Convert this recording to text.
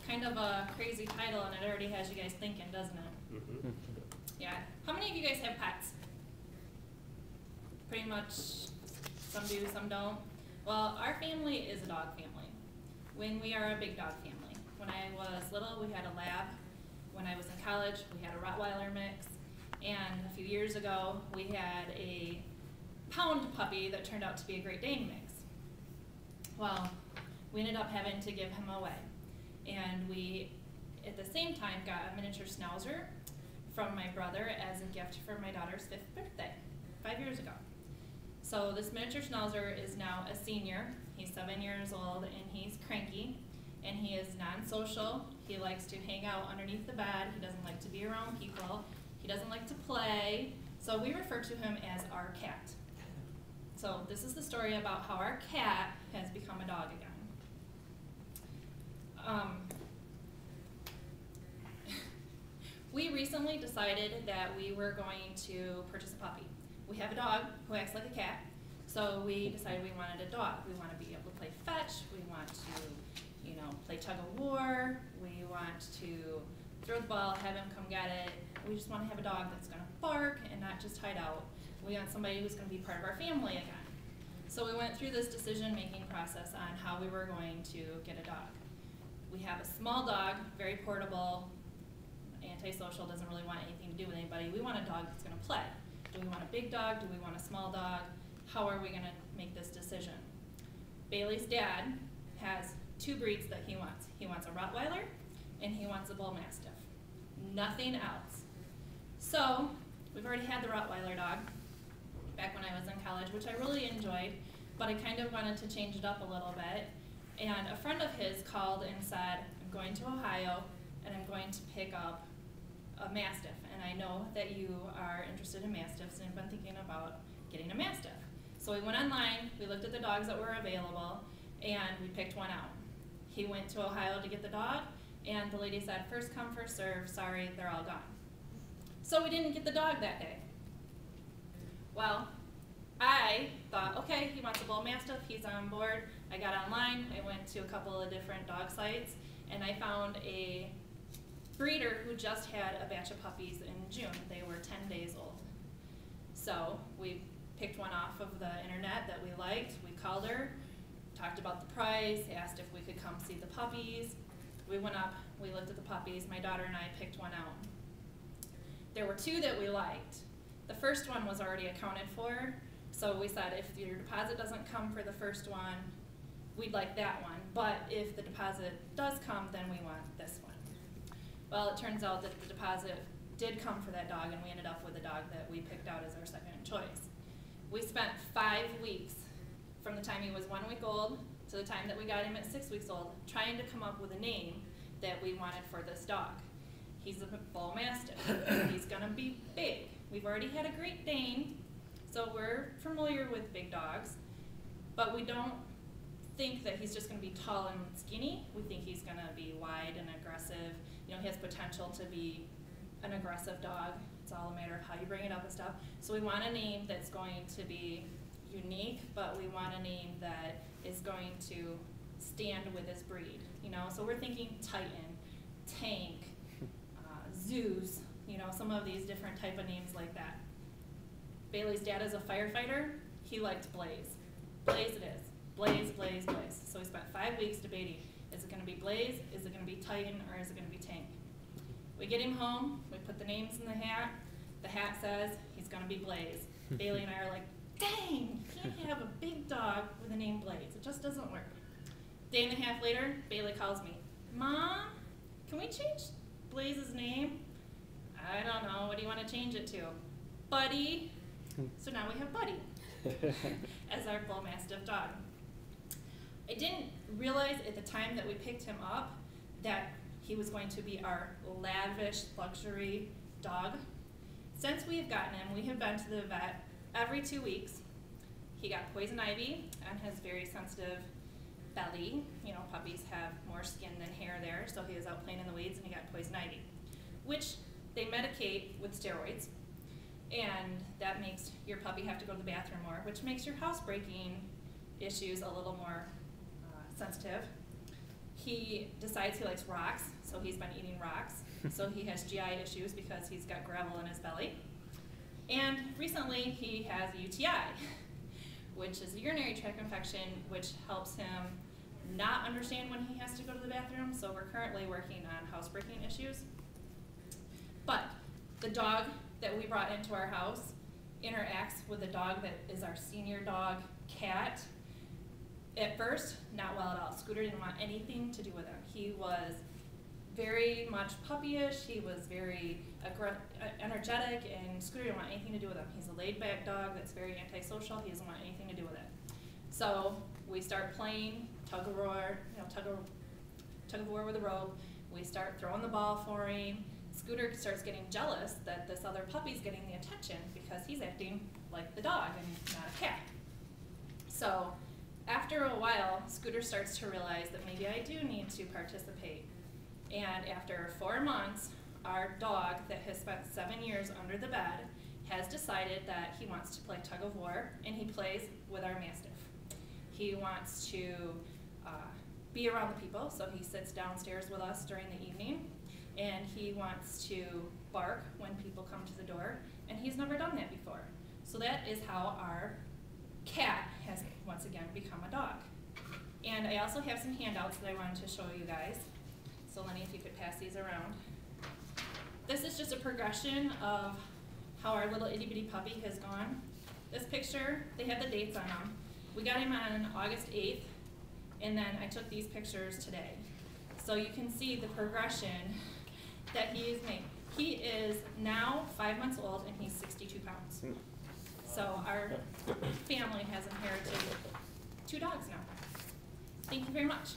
kind of a crazy title, and it already has you guys thinking, doesn't it? Mm-hmm. Yeah. How many of you guys have pets? Pretty much, some do, some don't. Well, our family is a dog family. We are a big dog family. When I was little, we had a lab. When I was in college, we had a Rottweiler mix. And a few years ago, we had a pound puppy that turned out to be a Great Dane mix. Well, we ended up having to give him away. And we, at the same time, got a miniature schnauzer from my brother as a gift for my daughter's 5th birthday, 5 years ago. So this miniature schnauzer is now a senior. He's 7 years old and he's cranky and he is non-social. He likes to hang out underneath the bed. He doesn't like to be around people. He doesn't like to play. So we refer to him as our cat. So this is the story about how our cat has become a dog again. We recently decided that we were going to purchase a puppy. We have a dog who acts like a cat, so we decided we wanted a dog. We want to be able to play fetch, we want to, play tug of war, we want to throw the ball, have him come get it. We just want to have a dog that's going to bark and not just hide out. We want somebody who's going to be part of our family again. So we went through this decision-making process on how we were going to get a dog. We have a small dog, very portable, antisocial, doesn't really want anything to do with anybody. We want a dog that's going to play. Do we want a big dog? Do we want a small dog? How are we going to make this decision? Bailey's dad has 2 breeds that he wants. He wants a Rottweiler and he wants a Bull Mastiff. Nothing else. So we've already had the Rottweiler dog back when I was in college, which I really enjoyed, but I kind of wanted to change it up a little bit. And a friend of his called and said, I'm going to Ohio and I'm going to pick up a Mastiff. And I know that you are interested in Mastiffs and have been thinking about getting a Mastiff. So we went online, we looked at the dogs that were available, and we picked one out. He went to Ohio to get the dog, and the lady said, first come, first serve, sorry, they're all gone. So we didn't get the dog that day. Well, I thought, okay, he wants a Bull Mastiff, he's on board. I got online, I went to a couple of different dog sites, and I found a breeder who just had a batch of puppies in June. They were 10 days old. So we picked one off of the internet that we liked. We called her, talked about the price, asked if we could come see the puppies. We went up, we looked at the puppies. My daughter and I picked one out. There were 2 that we liked. The first one was already accounted for, so we said if your deposit doesn't come for the first one, we'd like that one. But if the deposit does come, then we want this one. Well, it turns out that the deposit did come for that dog, and we ended up with a dog that we picked out as our second choice. We spent 5 weeks from the time he was 1 week old to the time that we got him at 6 weeks old, trying to come up with a name that we wanted for this dog. He's a Bull Mastiff. He's going to be big. We've already had a Great Dane, so we're familiar with big dogs, but we don't think that he's just going to be tall and skinny. We think he's going to be wide and aggressive. He has potential to be an aggressive dog. It's all a matter of how you bring it up and stuff. So we want a name that's going to be unique, but we want a name that is going to stand with this breed. So we're thinking Titan, Tank, Zeus, some of these different type of names like that. Bailey's dad is a firefighter. He liked Blaze. Blaze it is. Blaze, Blaze, Blaze. So we spent 5 weeks debating, is it going to be Blaze, is it going to be Titan, or is it going to be Tank? We get him home, we put the names in the hat. The hat says he's going to be Blaze. Bailey and I are like, dang, you can't have a big dog with the name Blaze. It just doesn't work. Day and a half later, Bailey calls me, Mom, can we change Blaze's name? I don't know, what do you want to change it to? Buddy. So now we have Buddy as our Bull Mastiff dog. I didn't realize at the time that we picked him up that he was going to be our lavish luxury dog. Since we have gotten him, we have been to the vet every 2 weeks. He got poison ivy and has very sensitive belly. Puppies have more skin than hair there, so he was out playing in the weeds and he got poison ivy, which they medicate with steroids, and that makes your puppy have to go to the bathroom more, which makes your housebreaking issues a little more sensitive. He decides he likes rocks, so he's been eating rocks. So he has GI issues because he's got gravel in his belly. And recently he has a UTI, which is a urinary tract infection, which helps him not understand when he has to go to the bathroom. So we're currently working on housebreaking issues. But the dog that we brought into our house interacts with a dog that is our senior dog, Cat. At first, not well at all. Scooter didn't want anything to do with him. He was very much puppyish. He was very energetic, and Scooter didn't want anything to do with him. He's a laid-back dog that's very antisocial. He doesn't want anything to do with it. So we start playing tug of war, tug of war with a rope. We start throwing the ball for him. Scooter starts getting jealous that this other puppy's getting the attention because he's acting like the dog and not a cat. So after a while, Scooter starts to realize that maybe I do need to participate. And after 4 months, our dog that has spent 7 years under the bed has decided that he wants to play tug of war, and he plays with our Mastiff. He wants to be around the people, so he sits downstairs with us during the evening, and he wants to bark when people come to the door, and he's never done that before. So that is how our Cat has once again become a dog. And I also have some handouts that I wanted to show you guys. So Lenny, if you could pass these around. This is just a progression of how our little itty bitty puppy has gone. This picture, they have the dates on them. We got him on August 8th, and then I took these pictures today. So you can see the progression that he has made. He is now 5 months old, and he's 62 pounds. So our family has inherited 2 dogs now. Thank you very much.